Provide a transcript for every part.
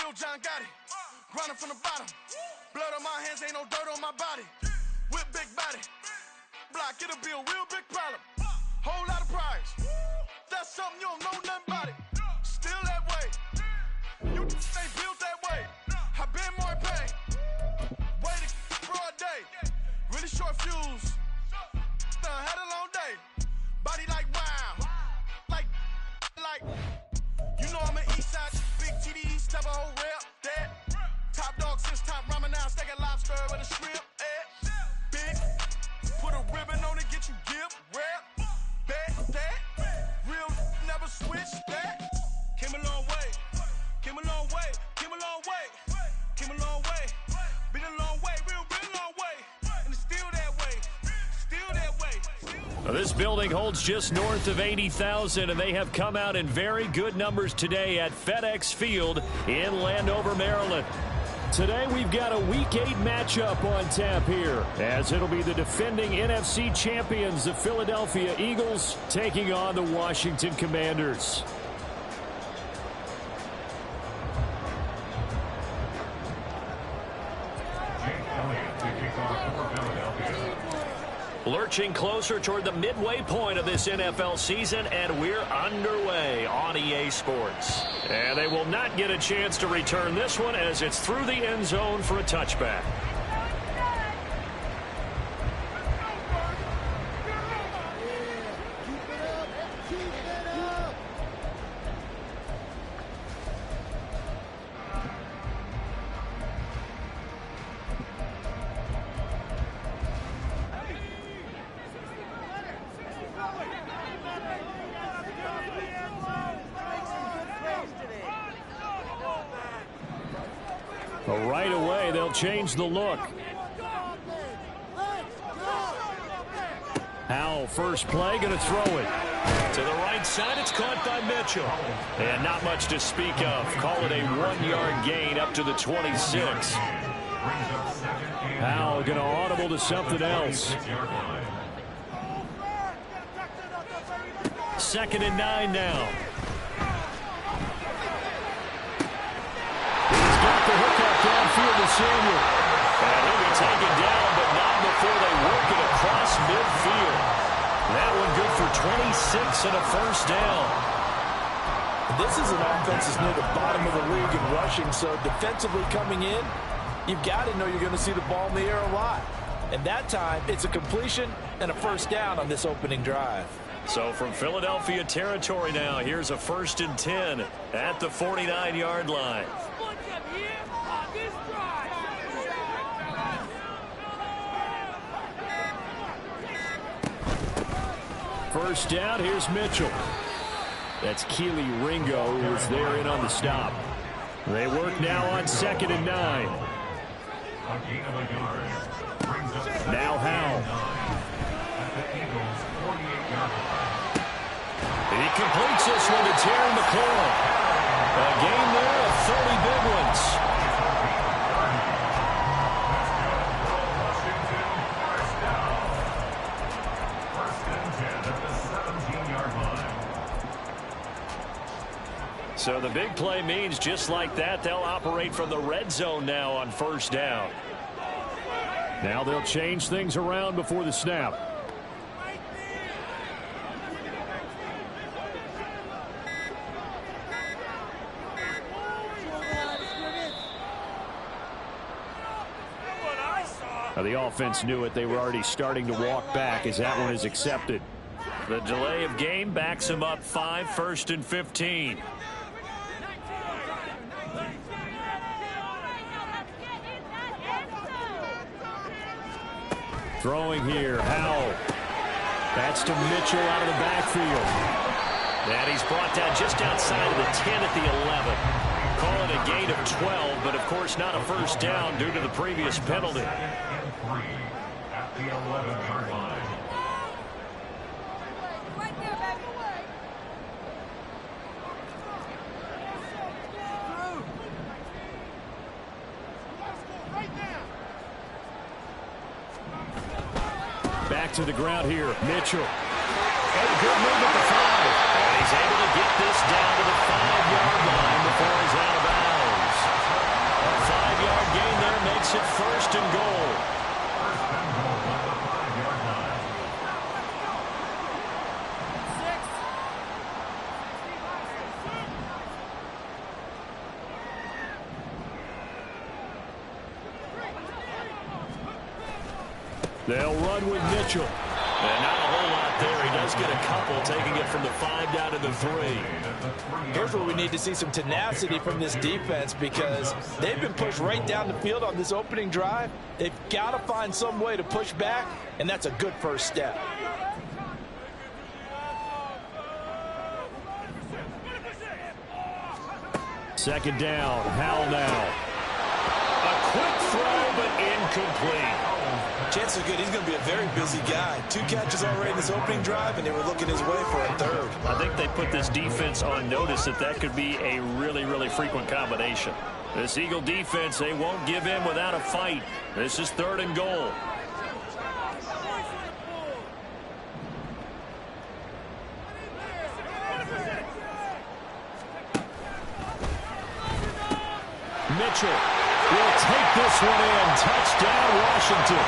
Real John Gotti, grinding from the bottom. Blood on my hands, ain't no dirt on my body. With big body, block, it'll be a real big problem. Whole lot of prize. That's something you don't know nothing about it. Still that way. You ain't built that way. I been more in pain. Waited broad day. Really short fuse. Had a long day. Body like wow. Like. You know I'm an east side. Big TD, step a whole rep. That. Top dog since top ramen now. Steak and lobster with a shrimp. Big. Put a ribbon on it, get you give. Rep. Bet that. Real never switch that. Came a long way. Came a long way. Came a long way. Came a long way. Been a long way. Real long way. And it's still that way. Still that way. Well, this building holds just north of 80,000, and they have come out in very good numbers today at FedEx Field in Landover, Maryland. Today we've got a Week 8 matchup on tap here, as it'll be the defending NFC champions, the Philadelphia Eagles, taking on the Washington Commanders. Lurching closer toward the midway point of this NFL season, and we're underway on EA Sports. And they will not get a chance to return this one, as it's through the end zone for a touchback. Right away, they'll change the look. Howell, first play, going to throw it. To the right side, it's caught by Mitchell. And not much to speak of. Call it a 1-yard gain up to the 26. Howell going to audible to something else. 2nd and 9 now. The hookup downfield to Samuel. And he'll be taken down, but not before they work it across midfield. That one good for 26 and a first down. This is an offense that's near the bottom of the league in rushing, so defensively coming in, you've got to know you're going to see the ball in the air a lot. And that time, it's a completion and a first down on this opening drive. So from Philadelphia territory now, here's a 1st and 10 at the 49-yard line. First down, here's Mitchell. That's Keely Ringo, who was there in on the stop. They work now on 2nd and 9. Now Howell. And he completes this one to Terry McLaurin. A game there of 30 big ones. So the big play means just like that, they'll operate from the red zone now on first down. Now they'll change things around before the snap. Now the offense knew it. They were already starting to walk back as that one is accepted. The delay of game backs him up 5, 1st and 15. Throwing here, Howell. That's to Mitchell out of the backfield. And he's brought down just outside of the 10 at the 11. Call it a gain of 12, but of course not a first down due to the previous penalty. At the 11-yard line. Back to the ground here, Mitchell. And a good move at the 5. And he's able to get this down to the 5-yard line before he's out of bounds. They'll run with Mitchell. And not a whole lot there. He does get a couple, taking it from the 5 down to the 3. Here's where we need to see some tenacity from this defense, because they've been pushed right down the field on this opening drive. They've got to find some way to push back, and that's a good first step. Second down, Howell now. A quick throw, but incomplete. Chances are good he's going to be a very busy guy. 2 catches already in this opening drive, and they were looking his way for a 3rd. I think they put this defense on notice that could be a really, really frequent combination. This Eagle defense, they won't give in without a fight. This is 3rd and goal. Mitchell will take this one in. Touchdown, Washington.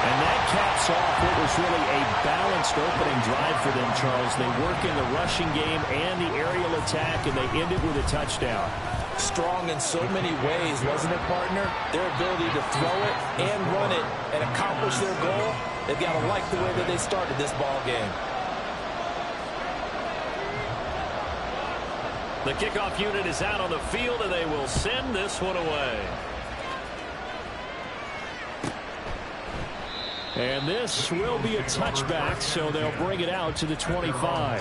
And that caps off what was really a balanced opening drive for them, Charles. They work in the rushing game and the aerial attack, and they end it with a touchdown. Strong in so many ways, wasn't it, partner? Their ability to throw it and run it and accomplish their goal, they've got to like the way that they started this ball game. The kickoff unit is out on the field, and they will send this one away. And this will be a touchback, so they'll bring it out to the 25.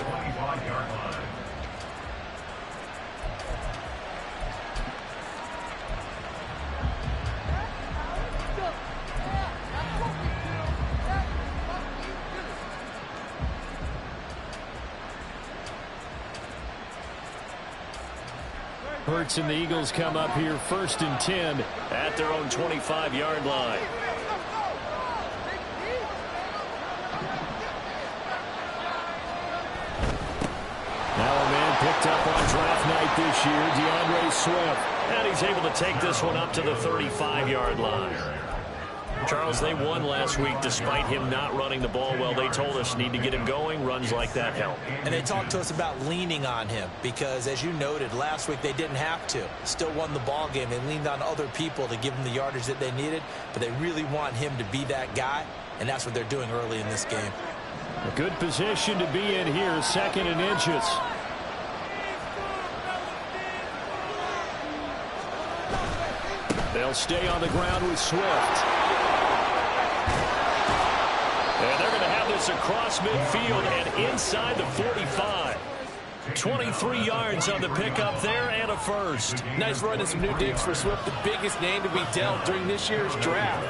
Hurts and the Eagles come up here 1st and 10 at their own 25-yard line. Now a man picked up on draft night this year, DeAndre Swift. And he's able to take this one up to the 35-yard line. Charles, they won last week despite him not running the ball well. They told us need to get him going. Runs like that help. And they talked to us about leaning on him because, as you noted, last week they didn't have to. Still won the ball game. They leaned on other people to give them the yardage that they needed, but they really want him to be that guy, and that's what they're doing early in this game. A good position to be in here, 2nd and inches. They'll stay on the ground with Swift. And they're going to have this across midfield and inside the 45. 23 yards on the pickup there and a first. Nice run and some new digs for Swift, the biggest name to be dealt during this year's draft.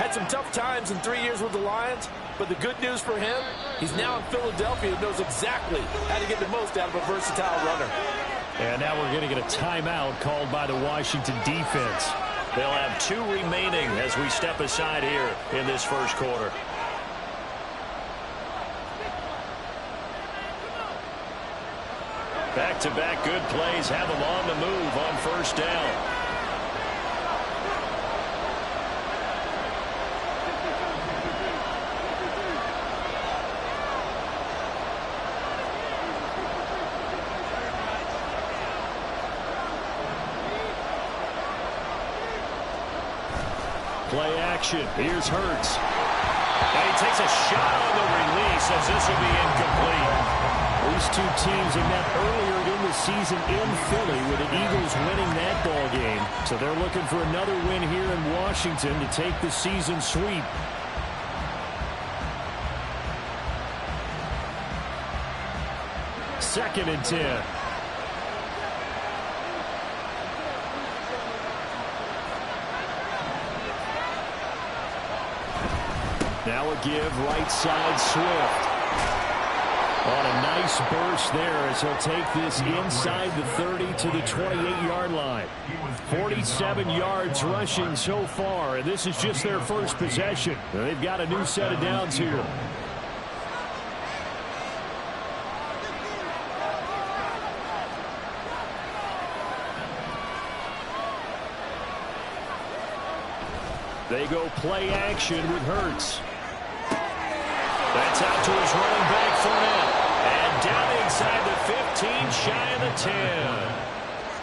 Had some tough times in 3 years with the Lions, but the good news for him, he's now in Philadelphia and knows exactly how to get the most out of a versatile runner. And now we're going to get a timeout called by the Washington defense. They'll have 2 remaining as we step aside here in this first quarter. Back-to-back good plays have them on the move on 1st down. Play action. Here's Hurts. And he takes a shot on the release as this will be incomplete. These 2 teams have met earlier in the season in Philly with the Eagles winning that ball game. So they're looking for another win here in Washington to take the season sweep. Second and 10. Now a give right side Swift. On a nice burst there as he'll take this inside the 30 to the 28-yard line. 47 yards rushing so far, and this is just their first possession. They've got a new set of downs here. They go play action with Hurts. That's out to his running back, Fournette. And down inside the 15, shy of the 10.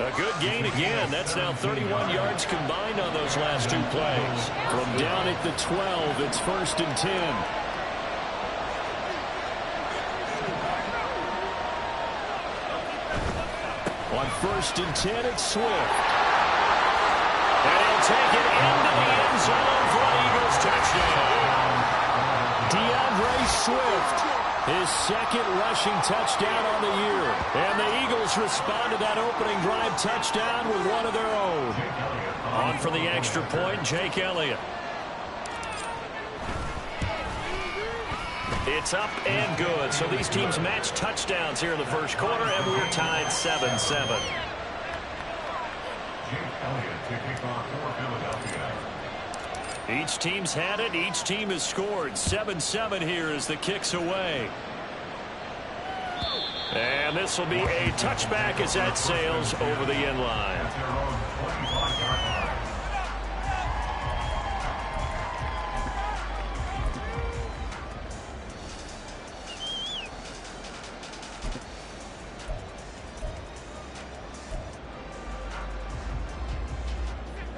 A good gain again. That's now 31 yards combined on those last two plays. From down at the 12, it's 1st and 10. On 1st and 10, it's Swift. And he'll take it into the end zone for an Eagles touchdown. DeAndre Swift, his second rushing touchdown on the year. And the Eagles respond to that opening drive touchdown with one of their own. On for the extra point, Jake Elliott. It's up and good. So these teams match touchdowns here in the first quarter, and we're tied 7-7. Each team's had it. Each team has scored. 7-7 here as the kick's away. And this will be a touchback as that sails over the end line.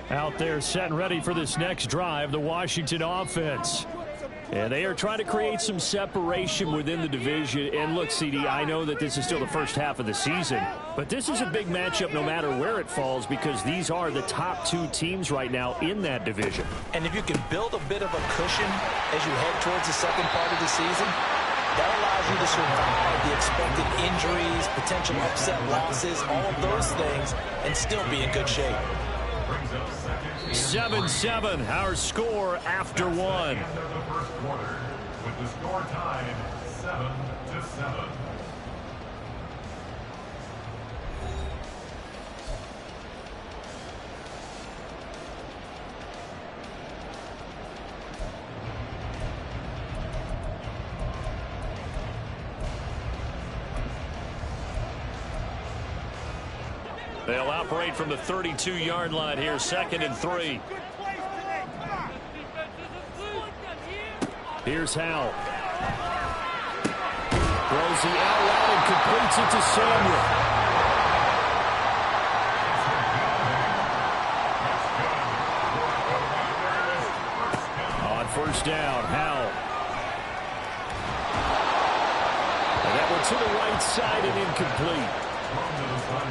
Out there set and ready for this next drive, the Washington offense. And they are trying to create some separation within the division. And look, CD, I know that this is still the first half of the season, but this is a big matchup no matter where it falls because these are the top two teams right now in that division. And if you can build a bit of a cushion as you head towards the second part of the season, that allows you to survive the expected injuries, potential upset losses, all of those things, and still be in good shape. 7-7, our score after one. With the score tied 7-7. They'll operate from the 32-yard line here, 2nd and 3. Here's Howell. Throws the out route and completes it to Samuel. On 1st down, Howell. And that one to the right side and incomplete.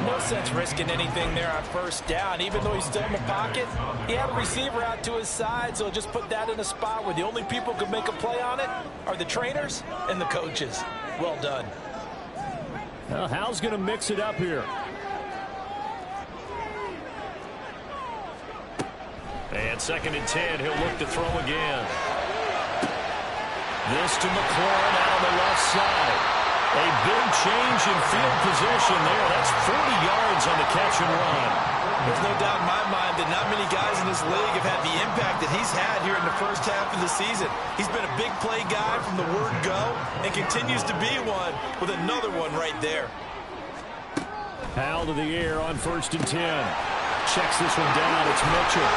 No sense risking anything there on 1st down. Even though he's still in the pocket, he had a receiver out to his side, so just put that in a spot where the only people who can make a play on it are the trainers and the coaches. Well done. Well, Howell's going to mix it up here. And 2nd and 10, he'll look to throw again. This to McLaurin out on the left side. A big change in field position there. That's 40 yards on the catch and run. There's no doubt in my mind that not many guys in this league have had the impact that he's had here in the first half of the season. He's been a big play guy from the word go and continues to be one with another one right there. Howell to the air on 1st and 10. Checks this one down. It's Mitchell.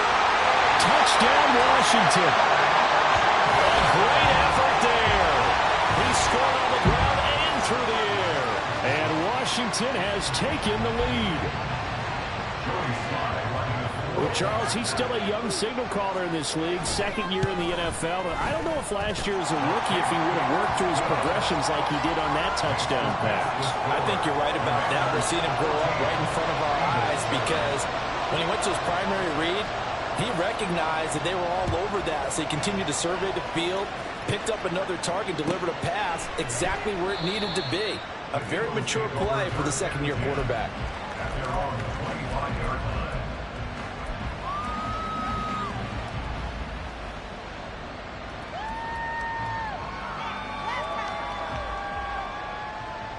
Touchdown, Washington. A great effort there. He scored on the ground through the air. And Washington has taken the lead. Well, Charles, he's still a young signal caller in this league, 2nd year in the NFL. But I don't know if last year as a rookie if he would have worked through his progressions like he did on that touchdown pass. I think you're right about that. We're seeing him grow up right in front of our eyes because when he went to his primary read, he recognized that they were all over that, so he continued to survey the field, picked up another target, delivered a pass exactly where it needed to be. A very mature play for the 2nd-year quarterback.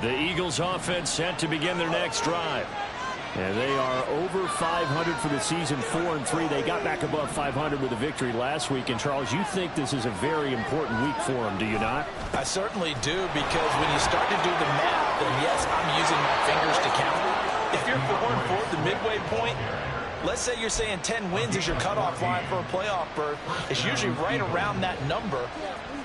The Eagles offense set to begin their next drive. And they are over 500 for the season, 4-3. They got back above 500 with a victory last week. And, Charles, you think this is a very important week for them, do you not? I certainly do, because when you start to do the math, and yes, I'm using my fingers to count. If you're 4-4 at the midway point, let's say you're saying 10 wins is your cutoff line for a playoff berth. It's usually right around that number.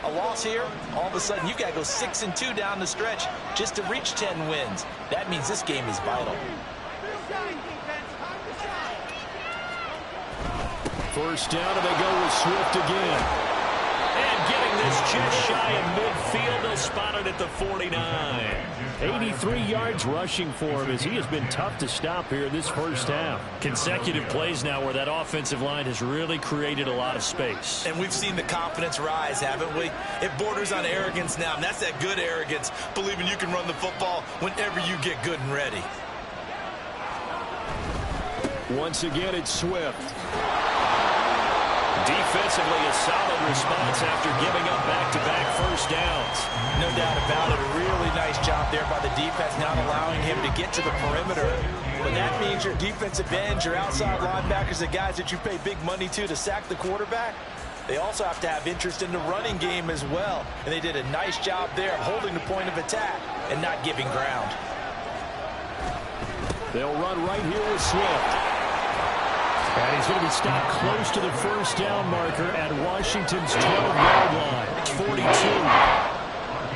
A loss here, all of a sudden you've got to go 6-2 down the stretch just to reach 10 wins. That means this game is vital. First down, and they go with Swift again. And getting this just shy of midfield, they'll spot it at the 49. 83 yards rushing for him as he has been tough to stop here this first half. Consecutive plays now where that offensive line has really created a lot of space. And we've seen the confidence rise, haven't we? It borders on arrogance now, and that's that good arrogance, believing you can run the football whenever you get good and ready. Once again, it's Swift. Defensively, a solid response after giving up back-to-back first downs. No doubt about it. A really nice job there by the defense, not allowing him to get to the perimeter. But that means your defensive ends, your outside linebackers, the guys that you pay big money to sack the quarterback, they also have to have interest in the running game as well. And they did a nice job there of holding the point of attack and not giving ground. They'll run right here with Swift. And he's going to be stopped close to the first down marker at Washington's 12-yard line. 42.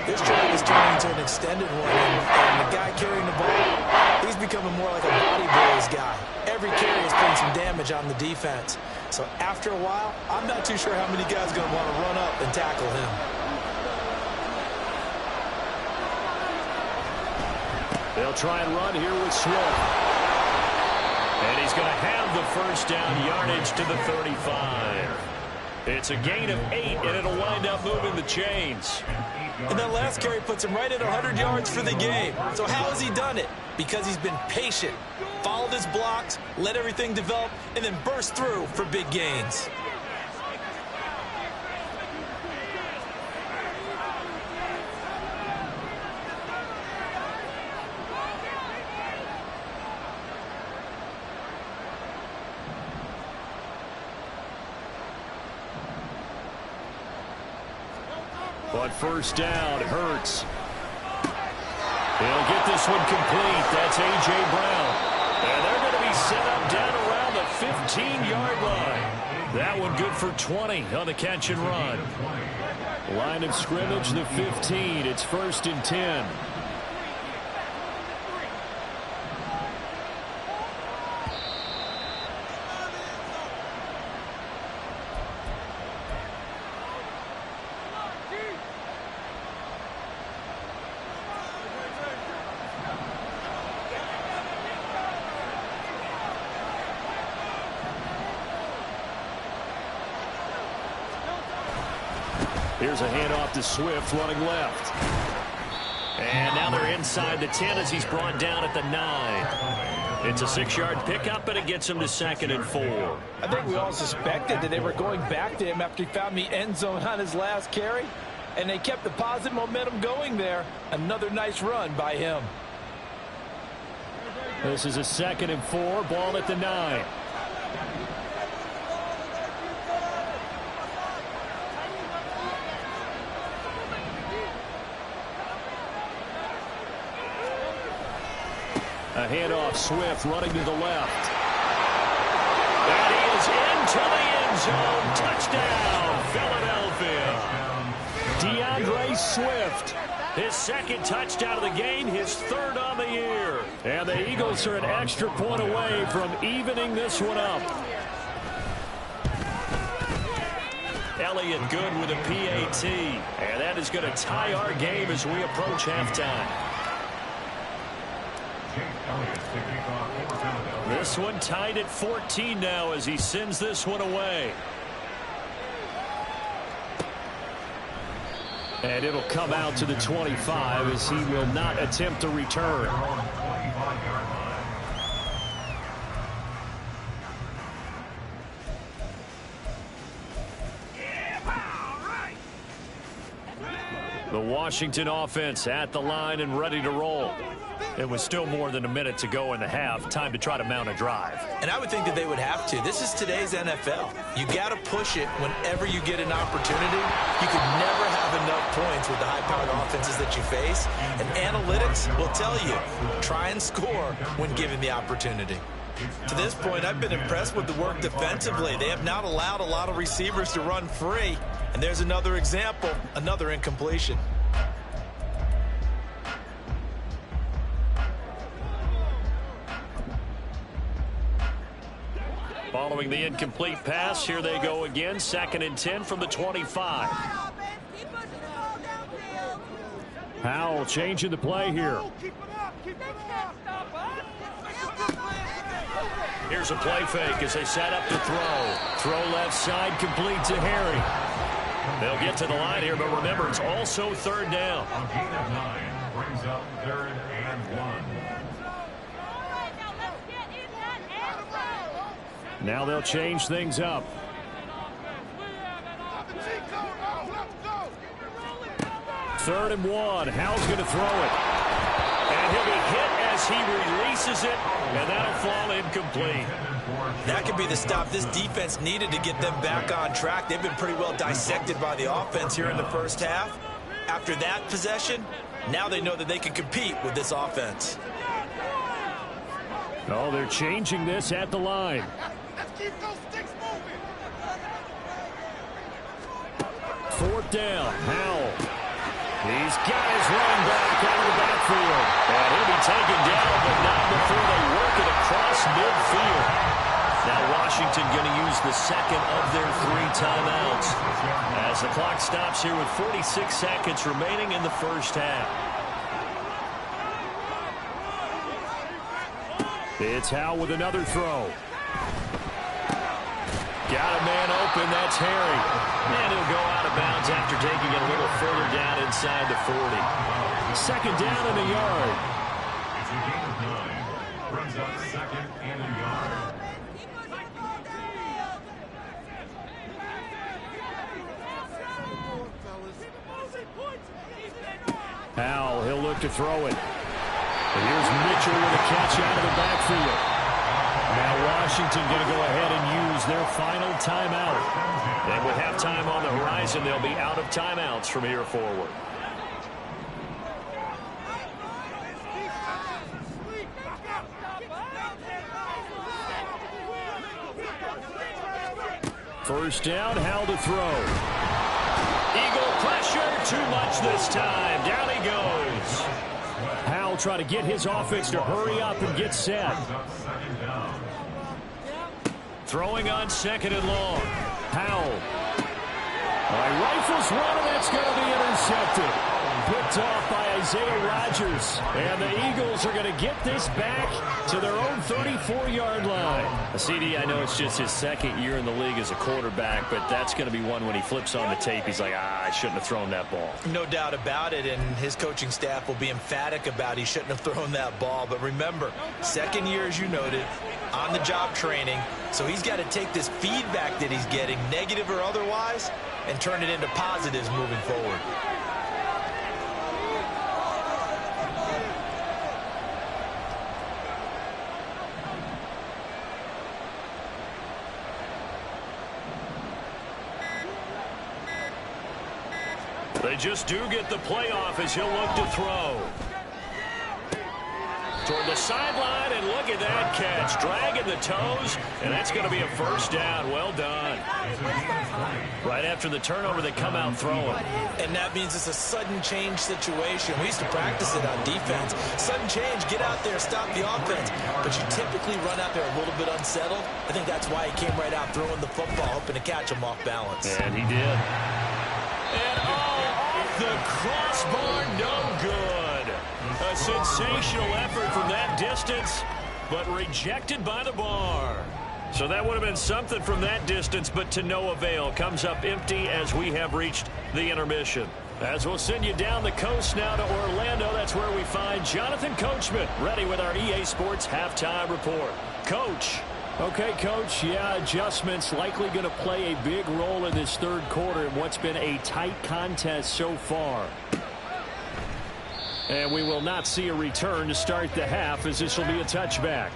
This drive is turning into an extended one, and the guy carrying the ball, he's becoming more like a body boys guy. Every carry is putting some damage on the defense. So after a while, I'm not too sure how many guys are going to want to run up and tackle him. They'll try and run here with Swift. And he's going to have the first down yardage to the 35. It's a gain of 8, and it'll wind up moving the chains. And that last carry puts him right at 100 yards for the game. So how has he done it? Because he's been patient, followed his blocks, let everything develop, and then burst through for big gains. But first down, Hurts. He'll get this one complete. That's A.J. Brown. And they're going to be set up down around the 15-yard line. That one good for 20 on the catch and run. Line of scrimmage, the 15. It's 1st and 10. Here's a handoff to Swift running left. And now they're inside the 10 as he's brought down at the 9. It's a 6-yard pickup, but it gets him to 2nd and 4. I think we all suspected that they were going back to him after he found the end zone on his last carry. And they kept the positive momentum going there. Another nice run by him. This is a 2nd and 4, ball at the 9. A handoff, Swift running to the left. And he is into the end zone. Touchdown, Philadelphia. DeAndre Swift. His 2nd touchdown of the game, his 3rd on the year. And the Eagles are an extra point away from evening this one up. Elliott good with a PAT. And that is going to tie our game as we approach halftime. This one tied at 14 now as he sends this one away. And it'll come out to the 25 as he will not attempt to return. The Washington offense at the line and ready to roll. It was still more than a minute to go in the half. Time to try to mount a drive. And I would think that they would have to. This is today's NFL. You got to push it whenever you get an opportunity. You could never have enough points with the high-powered offenses that you face. And analytics will tell you, try and score when given the opportunity. To this point, I've been impressed with the work defensively. They have not allowed a lot of receivers to run free. And there's another example, another incompletion. Following the incomplete pass, here they go again. 2nd and 10 from the 25. Howell changing the play here. Here's a play fake as they set up to throw. Throw left side, complete to Harry. They'll get to the line here, but remember, it's also 3rd down. A gain of 9 brings up 3rd and 1. Now they'll change things up. 3rd and 1. Howell's going to throw it. And he'll be hit as he releases it, and that'll fall incomplete. That could be the stop this defense needed to get them back on track. They've been pretty well dissected by the offense here in the first half. After that possession, now they know that they can compete with this offense. Oh, they're changing this at the line. Let's keep those sticks moving. 4th down, Howell. He's got his running back out of the backfield. And he'll be taken down, but not before they work it across midfield. Now Washington going to use the 2nd of their 3 timeouts as the clock stops here with 46 seconds remaining in the first half. It's Howell with another throw. Got a man open, that's Harry. And he'll go out of bounds after taking it a little further down inside the 40. 2nd down and a yard. It's a gain of 9. Brings up 2nd and a yard. Howell, he'll look to throw it. And here's Mitchell with a catch out of the backfield. Now Washington going to go ahead and use their final timeout. And with halftime on the horizon, they'll be out of timeouts from here forward. First down, Howell to throw. Eagle pressure, too much this time. Down he goes. Howell trying to get his offense to hurry up and get set. Throwing on 2nd and long. Howell. Rifles one, and that's going to be intercepted. Picked off by Isaiah Rodgers. And the Eagles are going to get this back to their own 34-yard line. CD, I know it's just his 2nd year in the league as a quarterback, but that's going to be one when he flips on the tape. He's like, I shouldn't have thrown that ball. No doubt about it, and his coaching staff will be emphatic about he shouldn't have thrown that ball. But remember, 2nd year, as you noted, on-the-job training, so he's got to take this feedback that he's getting, negative or otherwise, and turn it into positives moving forward. They just do get the playoff as he'll look to throw. Toward the sideline, and look at that catch. Dragging the toes, and that's going to be a first down. Well done. Right after the turnover, they come out throwing. And that means it's a sudden change situation. We used to practice it on defense. Sudden change, get out there, stop the offense. But you typically run out there a little bit unsettled. I think that's why he came right out throwing the football, hoping to catch him off balance. And he did. And off the crossbar, no good. A sensational effort from that distance, but rejected by the bar. So that would have been something from that distance, but to no avail. Comes up empty as we have reached the intermission. As we'll send you down the coast now to Orlando, that's where we find Jonathan Coachman, ready with our EA Sports Halftime Report. Coach. Okay, Coach, yeah, adjustments likely going to play a big role in this 3rd quarter in what's been a tight contest so far. And we will not see a return to start the half, as this will be a touchback.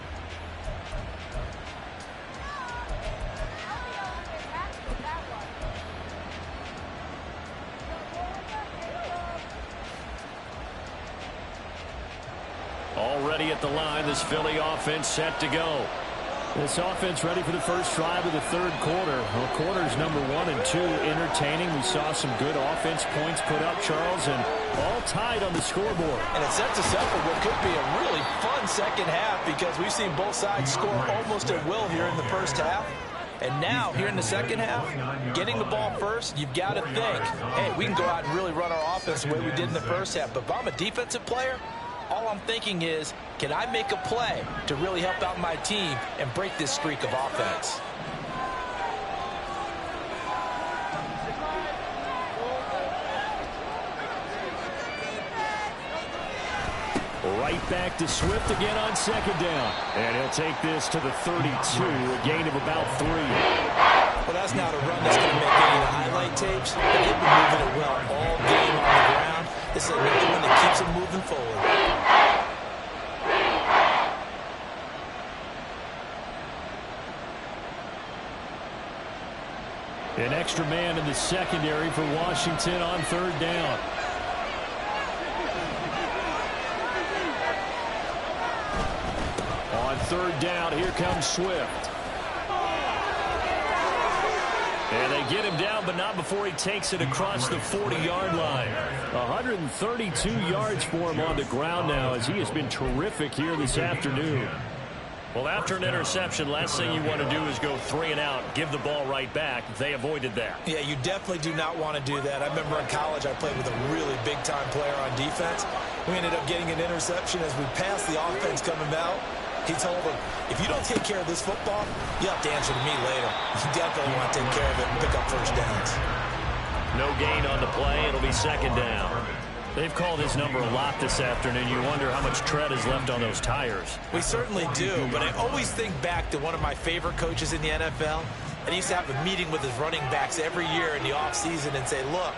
Already at the line, this Philly offense set to go. This offense ready for the first drive of the 3rd quarter. Well, quarters number 1 and 2 entertaining. We saw some good offense points put up, Charles, and all tied on the scoreboard. And it sets us up for what could be a really fun second half because we've seen both sides score almost at will here in the first half. And now, here in the second half, getting the ball first, you've got to think, hey, we can go out and really run our offense the way we did in the first half. But if I'm a defensive player, all I'm thinking is, can I make a play to really help out my team and break this streak of offense? Right back to Swift again on second down. And he'll take this to the 32, a gain of about 3. Well, that's not a run that's going to make any of the highlight tapes. But they've been moving it well all game on the ground. This is another one that keeps them moving forward. An extra man in the secondary for Washington on third down. On third down, here comes Swift. And they get him down, but not before he takes it across the 40-yard line. 132 yards for him on the ground now, as he has been terrific here this afternoon. Well, after an interception, last thing you want to do is go 3 and out, give the ball right back. They avoided that. Yeah, you definitely do not want to do that. I remember in college I played with a really big-time player on defense. We ended up getting an interception as we passed the offense coming out. He told him, if you don't take care of this football, you have to answer to me later. You definitely want to take care of it and pick up first downs. No gain on the play. It'll be second down. They've called his number a lot this afternoon. You wonder how much tread is left on those tires. We certainly do, but I always think back to one of my favorite coaches in the NFL. And he used to have a meeting with his running backs every year in the offseason and say, look,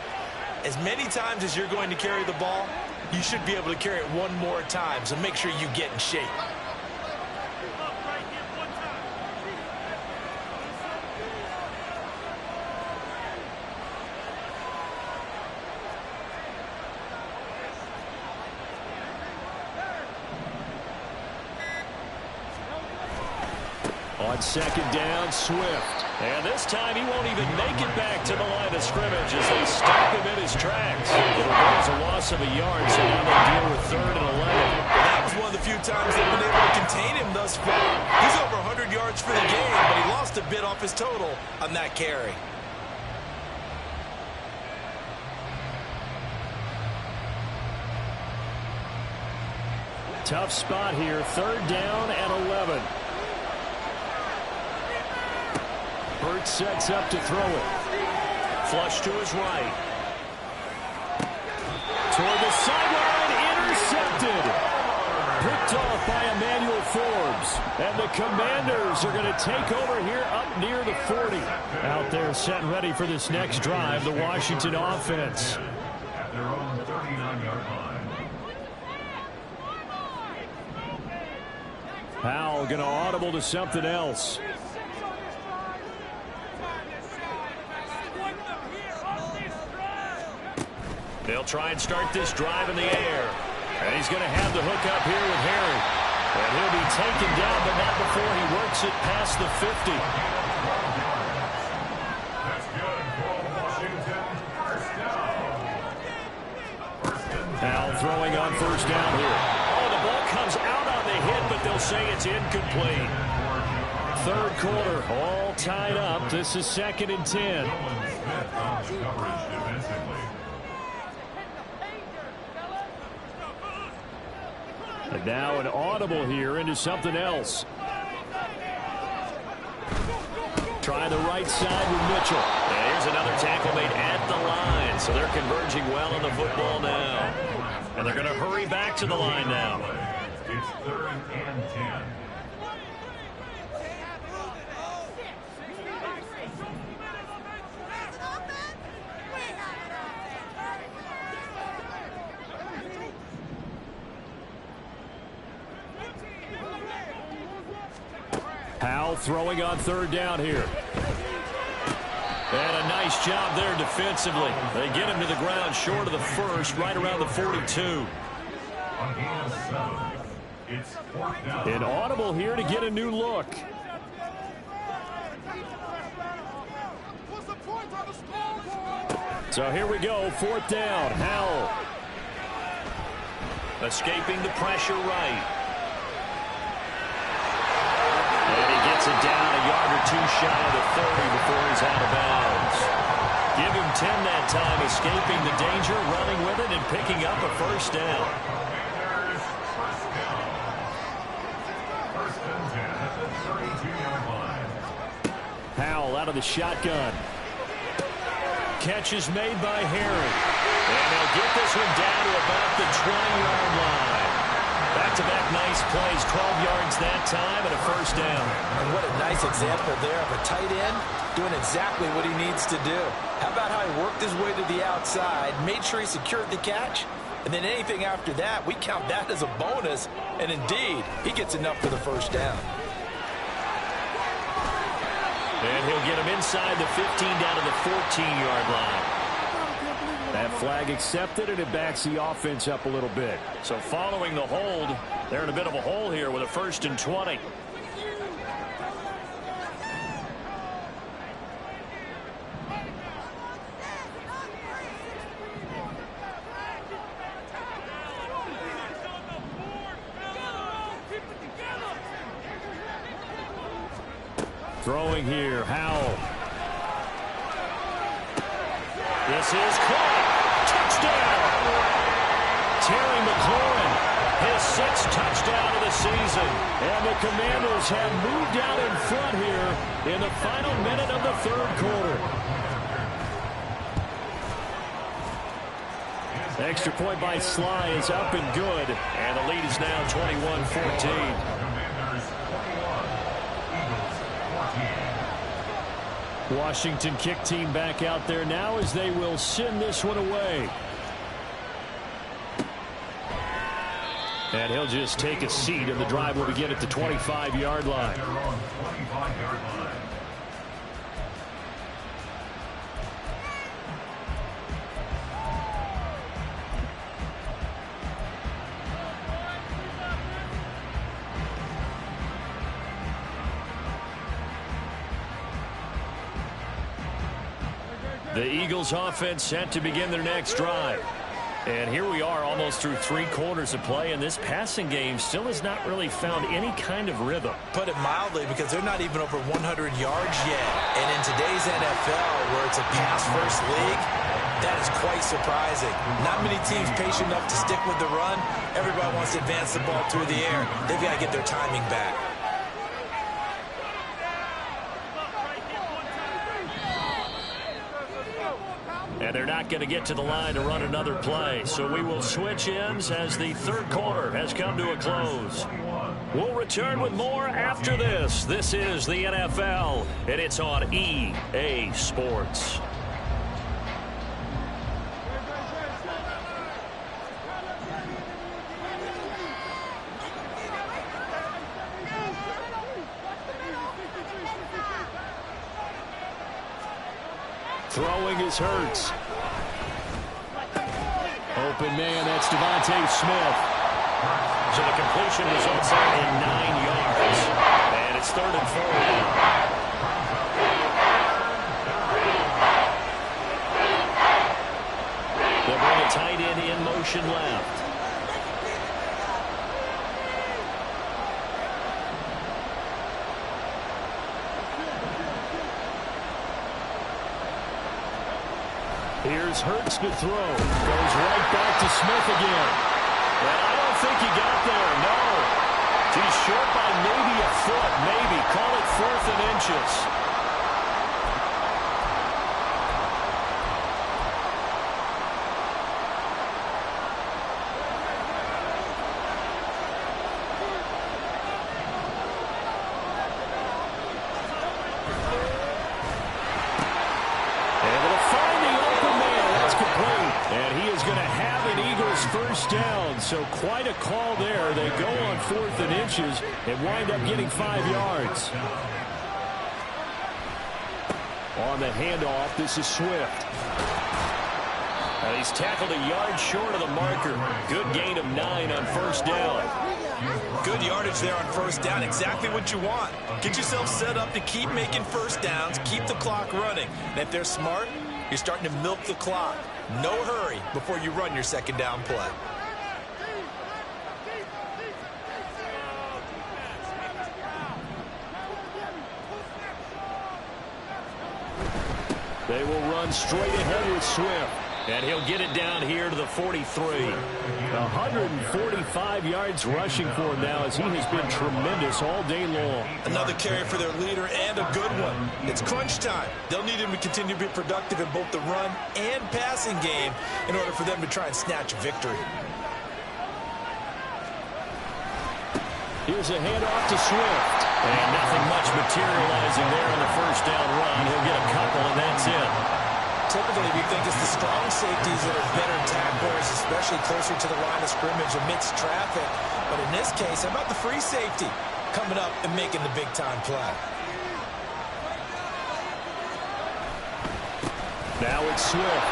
as many times as you're going to carry the ball, you should be able to carry it one more time, so make sure you get in shape. On second down, Swift. And this time he won't even make it back to the line of scrimmage as they stop him in his tracks. It was a loss of a yard, so now they deal with 3rd and 11. That was one of the few times they've been able to contain him thus far. He's over 100 yards for the game, but he lost a bit off his total on that carry. Tough spot here, 3rd down and 11. Burt sets up to throw it. Flush to his right. Toward the sideline, intercepted. Picked off by Emmanuel Forbes. And the Commanders are going to take over here up near the 40. Out there set and ready for this next drive, the Washington offense. At their own 39-yard line. Powell going to audible to something else. They'll try and start this drive in the air. And he's going to have the hook up here with Harry. And he'll be taken down, but not before he works it past the 50. That's good for Washington. First down. Powell throwing on first down here. Oh, the ball comes out on the hit, but they'll say it's incomplete. 3rd quarter, all tied up. This is 2nd and 10. Smith on the coverage defensively. And now an audible here into something else. Try the right side with Mitchell. And here's another tackle made at the line. So they're converging well on the football now. And they're going to hurry back to the line now. It's 3rd and 10. Powell throwing on 3rd down here. And a nice job there defensively. They get him to the ground short of the 1st, right around the 42. On gain of 7. It's 4th down. An audible here to get a new look. So here we go, 4th down. Howell. Escaping the pressure right. Gets it down a yard or two shy of the 30 before he's out of bounds. Give him 10 that time, escaping the danger, running with it, and picking up a first down. First and 10 at the 32-yard line. Howell out of the shotgun. Catch is made by Harry. And they'll get this one down to about the 20-yard line. Back-to-back nice plays, 12 yards that time, and a first down. And what a nice example there of a tight end doing exactly what he needs to do. How about how he worked his way to the outside, made sure he secured the catch, and then anything after that, we count that as a bonus. And indeed, he gets enough for the first down. And he'll get him inside the 15 down to the 14-yard line. That flag accepted, and it backs the offense up a little bit. So following the hold, they're in a bit of a hole here with a 1st and 20. Throwing here, Howell. This is caught. Touchdown! Terry McLaurin, his 6th touchdown of the season. And the Commanders have moved out in front here in the final minute of the 3rd quarter. Extra point by Sly is up and good. And the lead is now 21-14. Washington kick team back out there now as they will send this one away. And he'll just take a seat, and the drive will begin at the 25-yard line. The Eagles offense set to begin their next drive. And here we are almost through 3 quarters of play, and this passing game still has not really found any kind of rhythm. Put it mildly, because they're not even over 100 yards yet. And in today's NFL, where it's a pass-first league, that is quite surprising. Not many teams patient enough to stick with the run. Everybody wants to advance the ball through the air. They've got to get their timing back. And they're not going to get to the line to run another play. So we will switch ends as the 3rd quarter has come to a close. We'll return with more after this. This is the NFL, and it's on EA Sports. Throwing is Hurts. Open man, that's Devontae Smith. So the completion results in 9 yards. And it's 3rd and 4 now. They'll bring a tight end in motion left. Here's Hurts to throw. Goes right back to Smith again. And I don't think he got there, no. He's short by maybe a foot, maybe. Call it 4th and inches. Down, so quite a call there. They go on 4th and inches and wind up getting 5 yards. On the handoff, this is Swift. And he's tackled a yard short of the marker. Good gain of 9 on 1st down. Good yardage there on 1st down. Exactly what you want. Get yourself set up to keep making 1st downs, keep the clock running. And if they're smart, you're starting to milk the clock. No hurry before you run your 2nd down play. They will run straight ahead with Swift. And he'll get it down here to the 43. 145 yards rushing for him now as he has been tremendous all day long. Another carry for their leader and a good one. It's crunch time. They'll need him to continue to be productive in both the run and passing game in order for them to try and snatch a victory. Here's a handoff to Swift. And nothing much materializing there on the first down run. He'll get a couple, and that's it. Typically, we think it's the strong safeties that are better tacklers, especially closer to the line of scrimmage amidst traffic. But in this case, how about the free safety coming up and making the big-time play? Now it's Swift.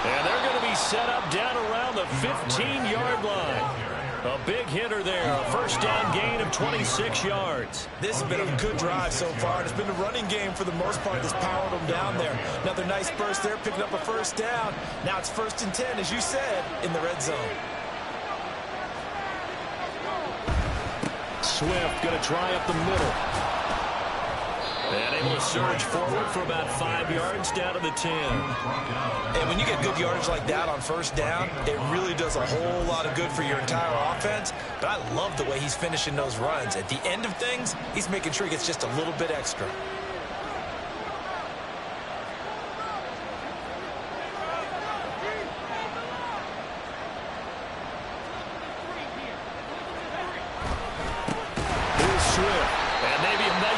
And they're going to be set up down around the 15-yard line. A big hitter there, a first down gain of 26 yards. This has been a good drive so far, and it's been a running game for the most part that's powered them down there. Another nice burst there, picking up a first down. Now it's 1st and 10, as you said, in the red zone. Swift going to try up the middle. And able to surge forward for about 5 yards down to the 10. And when you get good yardage like that on first down, it really does a whole lot of good for your entire offense. But I love the way he's finishing those runs. At the end of things, he's making sure he gets just a little bit extra.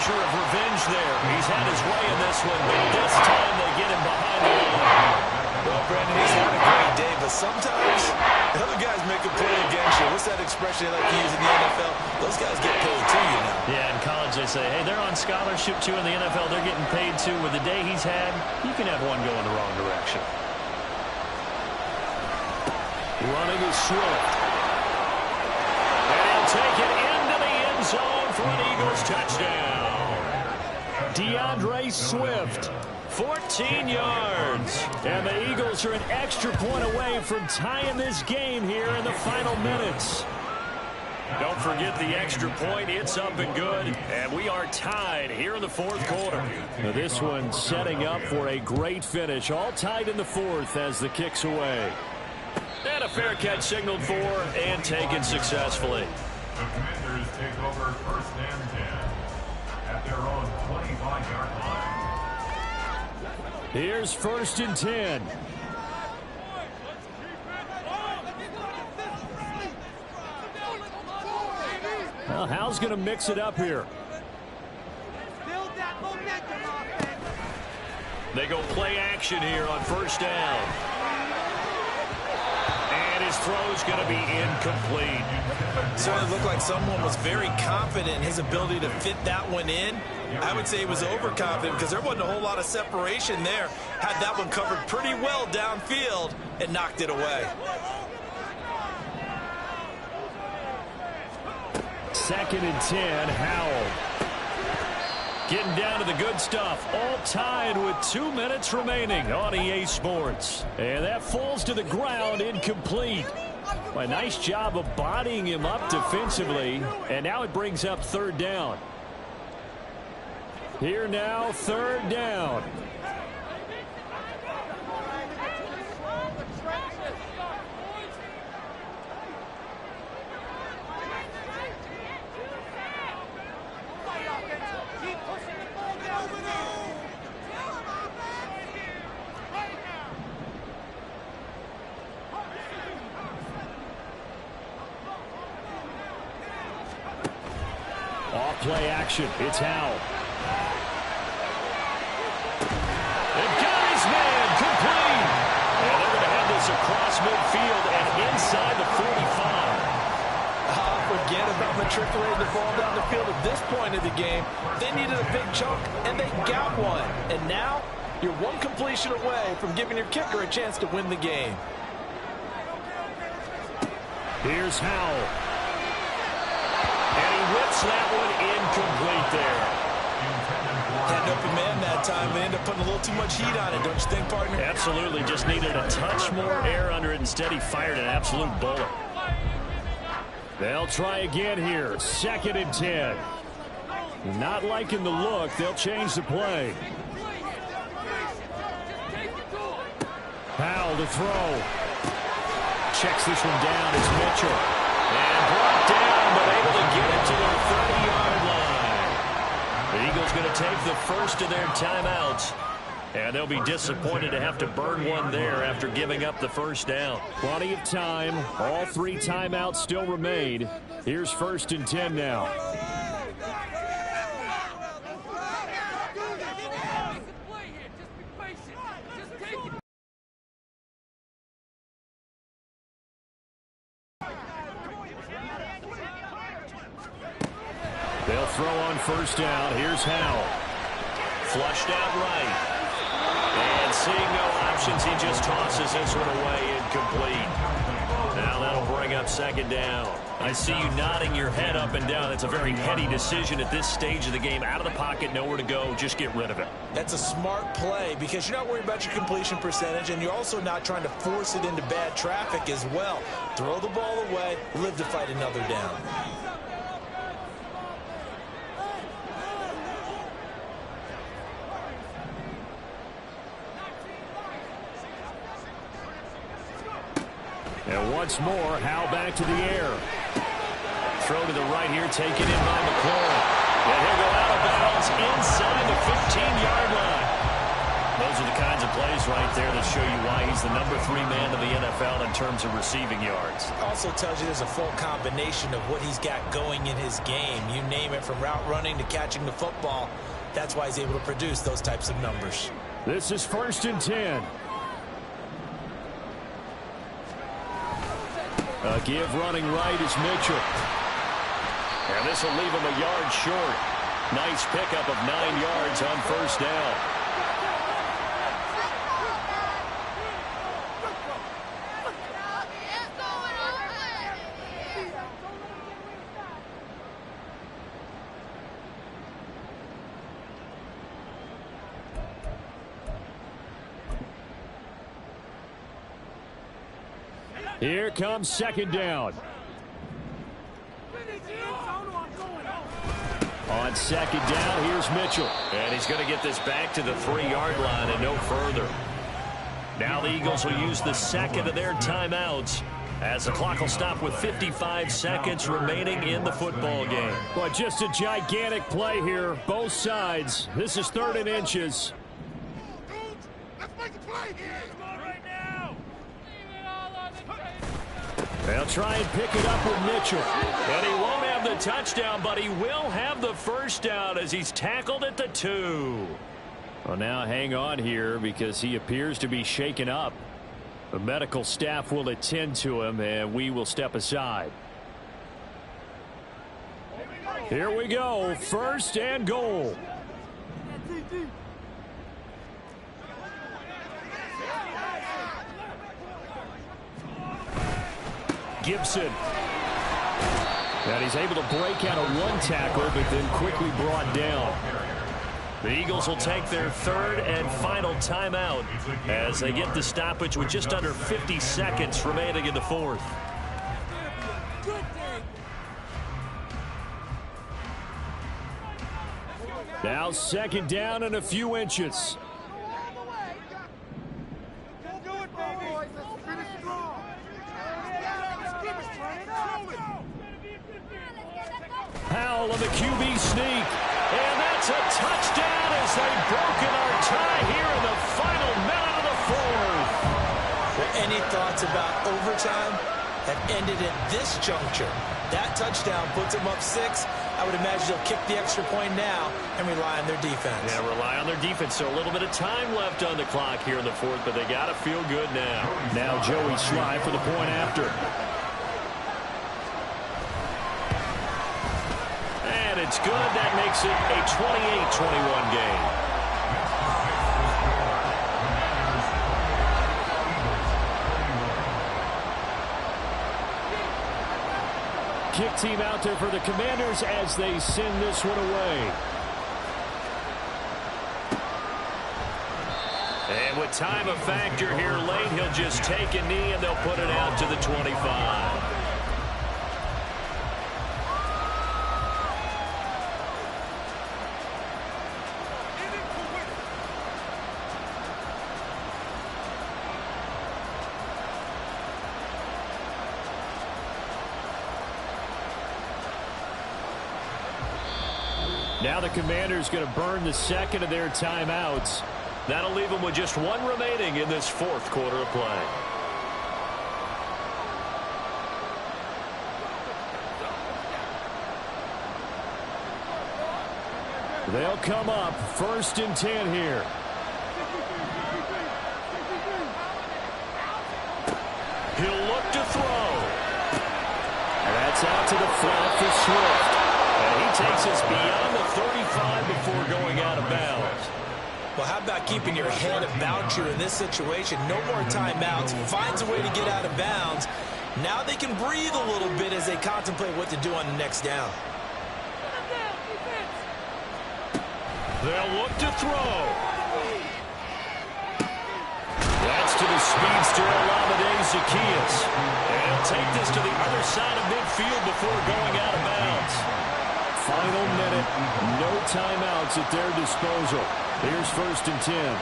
Of revenge there. He's had his way in this one, but this time they get him behind the line. Well, Brandon, he's had a great day, but sometimes the other guys make a play against you. What's that expression they like to use in the NFL? Those guys get paid too, you know. Yeah, in college they say, hey, they're on scholarship too. In the NFL, they're getting paid too. With the day he's had, you can have one going the wrong direction. Running is Swift. And he'll take it into the end zone for an Eagles touchdown. DeAndre Swift, 14 yards. And the Eagles are an extra point away from tying this game here in the final minutes. Don't forget the extra point. It's up and good. And we are tied here in the 4th quarter. Now this one setting up for a great finish. All tied in the 4th as the kick's away. And a fair catch signaled for and taken successfully. The Commanders take over 1st and 10 at their own 25-yard line. Here's 1st and 10. Well, Hal's going to mix it up here. They go play action here on 1st down. And his throw's going to be incomplete. Certainly looked like someone was very confident in his ability to fit that one in. I would say he was overconfident because there wasn't a whole lot of separation there. Had that one covered pretty well downfield and knocked it away. 2nd and 10, Howell. Getting down to the good stuff. All tied with 2 minutes remaining on EA Sports. And that falls to the ground incomplete. A nice job of bodying him up defensively. And now it brings up 3rd down. Here now, 3rd down. Off play action. It's Howell. They've got his man complete. And they're going to have this across midfield and inside the 45. Forget about matriculating the ball down the field at this point of the game. They needed a big chunk, and they got one. And now you're one completion away from giving your kicker a chance to win the game. Here's Howell. And he whips that one incomplete there. Had an open man that time, but ended up putting a little too much heat on it, don't you think, partner? Absolutely. Just needed a touch more air under it. Instead, he fired an absolute bullet. They'll try again here. 2nd and 10. Not liking the look. They'll change the play. Powell to throw. Checks this one down. It's Mitchell. And brought down, but able to get it to their 30-yard line. The Eagles going to take the first of their timeouts. And they'll be disappointed to have to burn one there after giving up the first down. Plenty of time. All 3 timeouts still remain. Here's 1st and 10 now. They'll throw on 1st down. Here's Howell. Flushed out right. And seeing no options, he just tosses this one away incomplete. Now that'll bring up 2nd down. I see you nodding your head up and down. It's a very heady decision at this stage of the game. Out of the pocket, nowhere to go. Just get rid of it. That's a smart play because you're not worried about your completion percentage, and you're also not trying to force it into bad traffic as well. Throw the ball away, live to fight another down. And once more, Howell back to the air. Throw to the right here, taken in by McLaurin. And he'll go out of bounds inside the 15-yard line. Those are the kinds of plays right there that show you why he's the number 3 man in the NFL in terms of receiving yards. Also tells you there's a full combination of what he's got going in his game. You name it, from route running to catching the football. That's why he's able to produce those types of numbers. This is 1st and 10. A give running right is Mitchell. And this will leave him a yard short. Nice pickup of 9 yards on 1st down. Here comes 2nd down. On 2nd down, here's Mitchell. And he's going to get this back to the 3-yard line and no further. Now the Eagles will use the 2nd of their timeouts as the clock will stop with 55 seconds remaining in the football game. But just a gigantic play here, both sides. This is 3rd and inches. Let's make a play here. They'll try and pick it up with Mitchell. And he won't have the touchdown, but he will have the 1st down as he's tackled at the 2. Well, now hang on here because he appears to be shaken up. The medical staff will attend to him, and we will step aside. Here we go. 1st and goal. Gibson. And he's able to break out of 1 tackle, but then quickly brought down. The Eagles will take their 3rd and final timeout as they get the stoppage with just under 50 seconds remaining in the 4th. Now 2nd down and a few inches. Powell on the QB sneak. And that's a touchdown as they've broken our tie here in the final minute of the 4th. Well, any thoughts about overtime have ended at this juncture? That touchdown puts them up 6. I would imagine they'll kick the extra point now and rely on their defense. Yeah, rely on their defense. So a little bit of time left on the clock here in the 4th, but they got to feel good now. Now Joey Sly for the point after. And it's good. That makes it a 28-21 game. Kick team out there for the Commanders as they send this one away. And with time a factor here late, he'll just take a knee and they'll put it out to the 25. Now the Commanders going to burn the second of their timeouts. That'll leave them with just one remaining in this fourth quarter of play. They'll come up 1st and 10 here. He'll look to throw. That's out to the flat for Swift. And he takes us beyond the 35 before going out of bounds. Well, how about keeping your head about you in this situation? No more timeouts. Finds a way to get out of bounds. Now they can breathe a little bit as they contemplate what to do on the next down. They'll look to throw. That's to the speedster, Olamide Zaccheaus. And he'll take this to the other side of midfield before going out of bounds. Final minute, no timeouts at their disposal. Here's 1st and 10.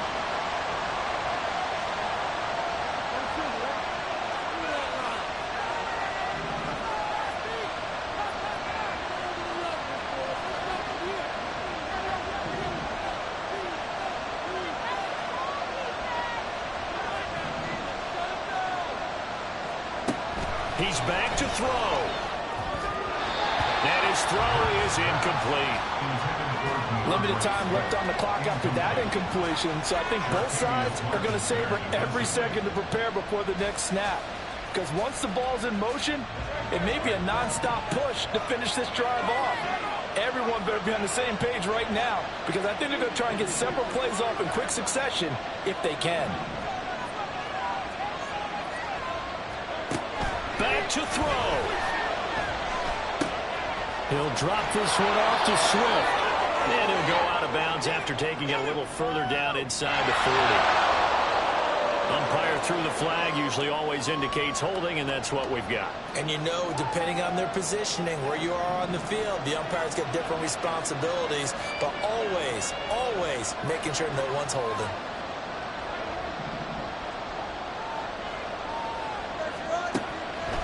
He's back to throw. And his throw is incomplete. Limited time left on the clock after that incompletion, so I think both sides are going to savor every second to prepare before the next snap. Because once the ball's in motion, it may be a non-stop push to finish this drive off. Everyone better be on the same page right now, because I think they're going to try and get several plays off in quick succession if they can. Back to throw. He'll drop this one off to Swift. And he'll go out of bounds after taking it a little further down inside the 40. Umpire threw the flag, usually always indicates holding, and that's what we've got. And you know, depending on their positioning, where you are on the field, the umpires get different responsibilities, but always, always making sure no one's holding.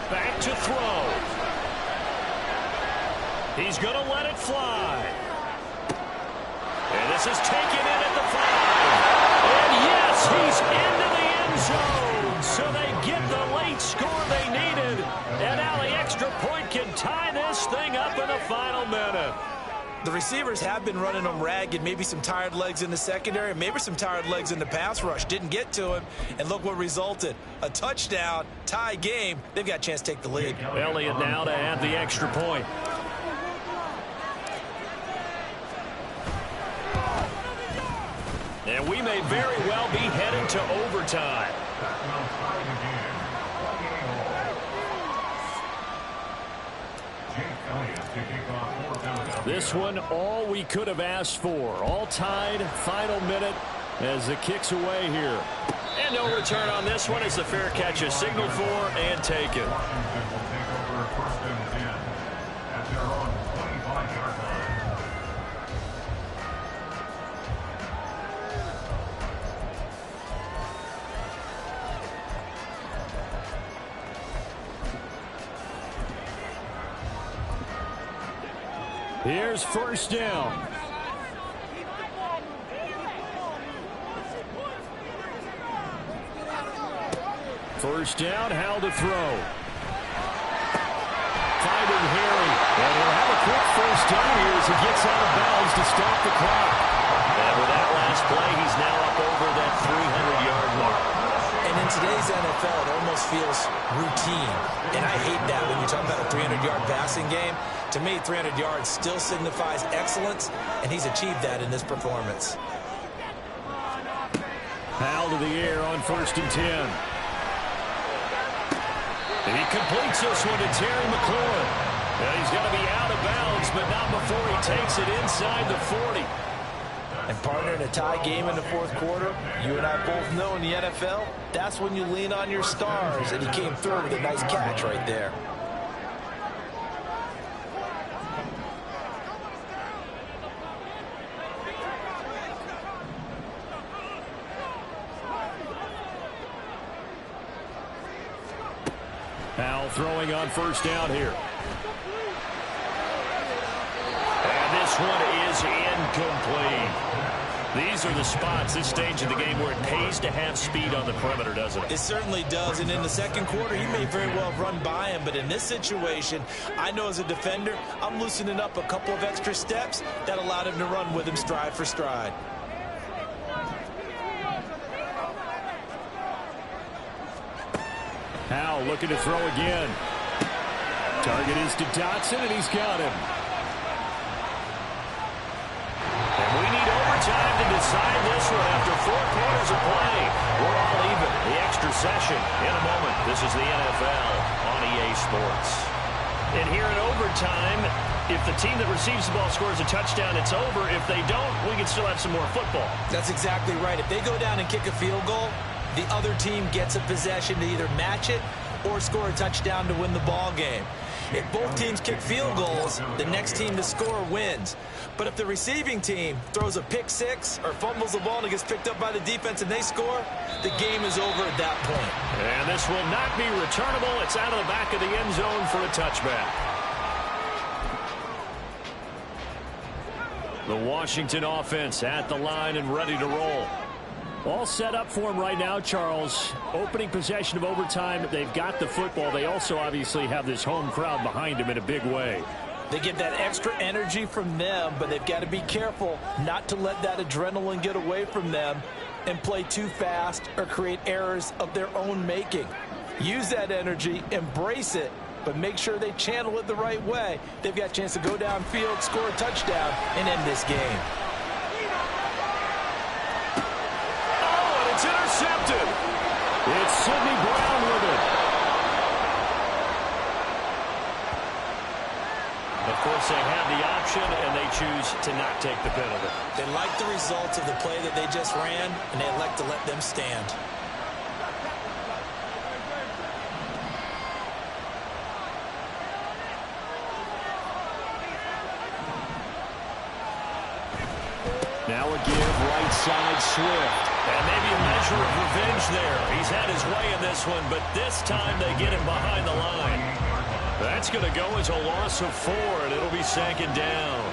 Back to throw. He's going to let it fly. And this is taken in at the 5. And yes, he's into the end zone. So they get the late score they needed. And now the extra point can tie this thing up in the final minute. The receivers have been running them ragged. Maybe some tired legs in the secondary, maybe some tired legs in the pass rush. Didn't get to him, and look what resulted. A touchdown, tie game. They've got a chance to take the lead. Elliott now to add the extra point. And we may very well be headed to overtime. This one, all we could have asked for. All tied, final minute as it kicks away here. And no return on this one as the fair catch is signaled for and taken. Here's 1st down. First down, Howell to throw. Finding Harry. And he'll have a quick 1st down here as he gets out of bounds to stop the clock. And with that last play, he's now up over that 300-yard mark. And in today's NFL, it almost feels routine. And I hate that when you talk about a 300-yard passing game. To me, 300 yards still signifies excellence, and he's achieved that in this performance. Howell to the air on 1st and 10. And he completes this one to Terry McLaurin. And he's going to be out of bounds, but not before he takes it inside the 40. And partner, in a tie game in the 4th quarter, you and I both know in the NFL, that's when you lean on your stars, and he came through with a nice catch right there. Howell throwing on 1st down here. And this this one is incomplete. These are the spots, this stage of the game, where it pays to have speed on the perimeter, doesn't it? It certainly does, and in the second quarter, he may very well have run by him, but in this situation, I know as a defender, I'm loosening up a couple of extra steps that allowed him to run with him stride for stride. Howell looking to throw again. Target is to Dotson, and he's got him. And we need overtime to decide this one after 4 quarters of play. We're all even. The extra session in a moment. This is the NFL on EA Sports. And here in overtime, if the team that receives the ball scores a touchdown, it's over. If they don't, we can still have some more football. That's exactly right. If they go down and kick a field goal, the other team gets a possession to either match it or score a touchdown to win the ball game. If both teams kick field goals, the next team to score wins. But if the receiving team throws a pick six or fumbles the ball and it gets picked up by the defense and they score, the game is over at that point. And this will not be returnable. It's out of the back of the end zone for a touchback. The Washington offense at the line and ready to roll. All set up for him right now, Charles. Opening possession of overtime. They've got the football. They also obviously have this home crowd behind them in a big way. They get that extra energy from them, but they've got to be careful not to let that adrenaline get away from them and play too fast or create errors of their own making. Use that energy, embrace it, but make sure they channel it the right way. They've got a chance to go downfield, score a touchdown, and end this game. It's intercepted. It's Sidney Brown with it. Of course, they have the option, and they choose to not take the penalty. They like the results of the play that they just ran, and they elect to let them stand. Now a give, right side, Swift. And maybe a measure of revenge there. He's had his way in this one, but this time they get him behind the line. That's going to go as a loss of 4, and it'll be second down.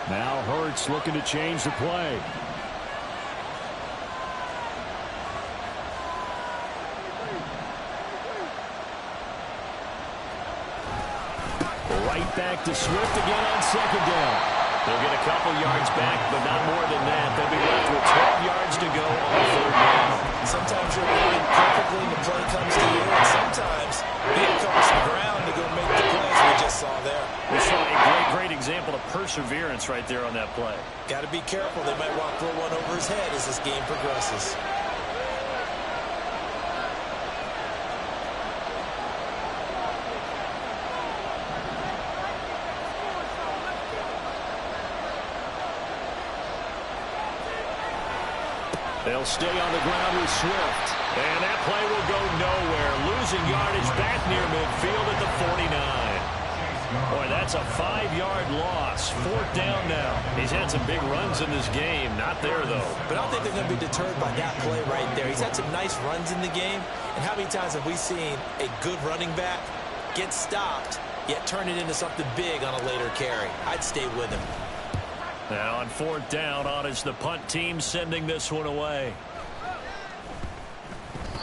Now Hurts looking to change the play. Right back to Swift again on second down. They'll get a couple yards back, but not more than that. They'll be left with 12 yards to go on third down. Sometimes you're reading perfectly and the play comes to you, and sometimes you get covered some ground to go make the plays we just saw there. We saw a great example of perseverance right there on that play. Got to be careful. They might want to throw one over his head as this game progresses. They'll stay on the ground with Swift. And that play will go nowhere. Losing yardage back near midfield at the 49. Boy, that's a 5-yard loss. 4th down now. He's had some big runs in this game. Not there, though. But I don't think they're going to be deterred by that play right there. He's had some nice runs in the game. And how many times have we seen a good running back get stopped, yet turn it into something big on a later carry? I'd stay with him. Now on 4th down, on is the punt team sending this one away.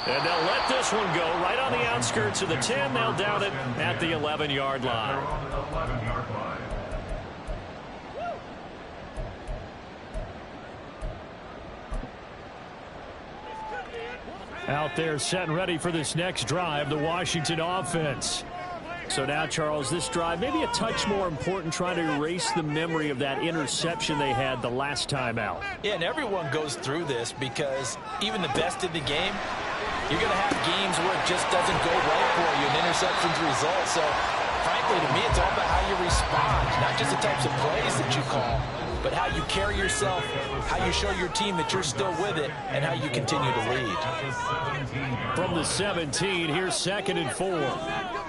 And they'll let this one go right on the outskirts of the 10. They'll down it at the 11-yard line. Out there set and ready for this next drive, the Washington offense. So now, Charles, this drive maybe a touch more important, trying to erase the memory of that interception they had the last time out. Yeah, and everyone goes through this because even the best in the game, you're going to have games where it just doesn't go right for you, and interceptions result. So, frankly, to me, it's all about how you respond, not just the types of plays that you call, but how you carry yourself, how you show your team that you're still with it, and how you continue to lead. From the 17, here's 2nd and 4.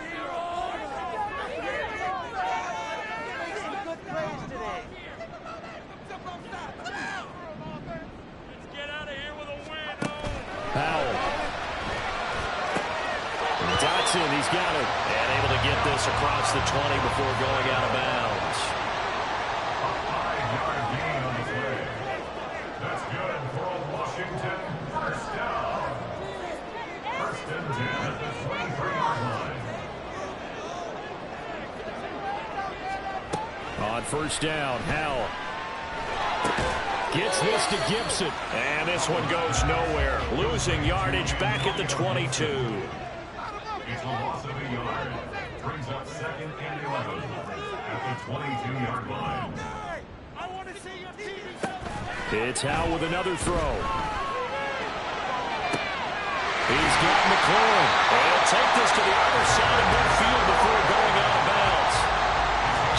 Gibson, he's got it. And able to get this across the 20 before going out of bounds. A 5-yard gain on the play. That's good for Washington. First down. First and 10 at the 23-yard line. On first down, Howell gets this to Gibson. And this one goes nowhere. Losing yardage back at the 22. It's a loss of a yard. Brings up 2nd and 11 at the 22-yard line. It's Howell with another throw. He's got McLaurin. They'll take this to the other side of midfield before going out of bounds.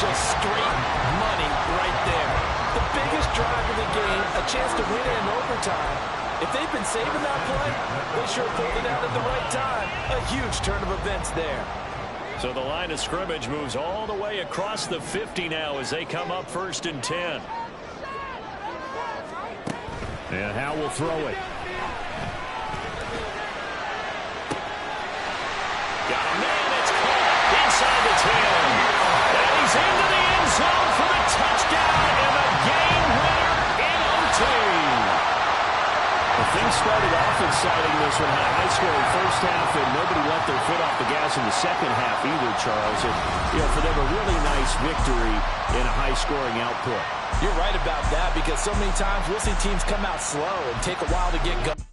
Just straight money right there. The biggest drive of the game, a chance to win it in overtime. If they've been saving that play, they sure pulled it out at the right time. A huge turn of events there. So the line of scrimmage moves all the way across the 50 now as they come up 1st and 10. And Howell will throw it. Got a man, it's caught inside the 10. And he's into the end zone for the touchdown and the game winner in OT. Well, things started off exciting. This one had a high-scoring first half, and nobody let their foot off the gas in the second half either, Charles. And, for them, a really nice victory in a high-scoring output. You're right about that because so many times we'll see teams come out slow and take a while to get going.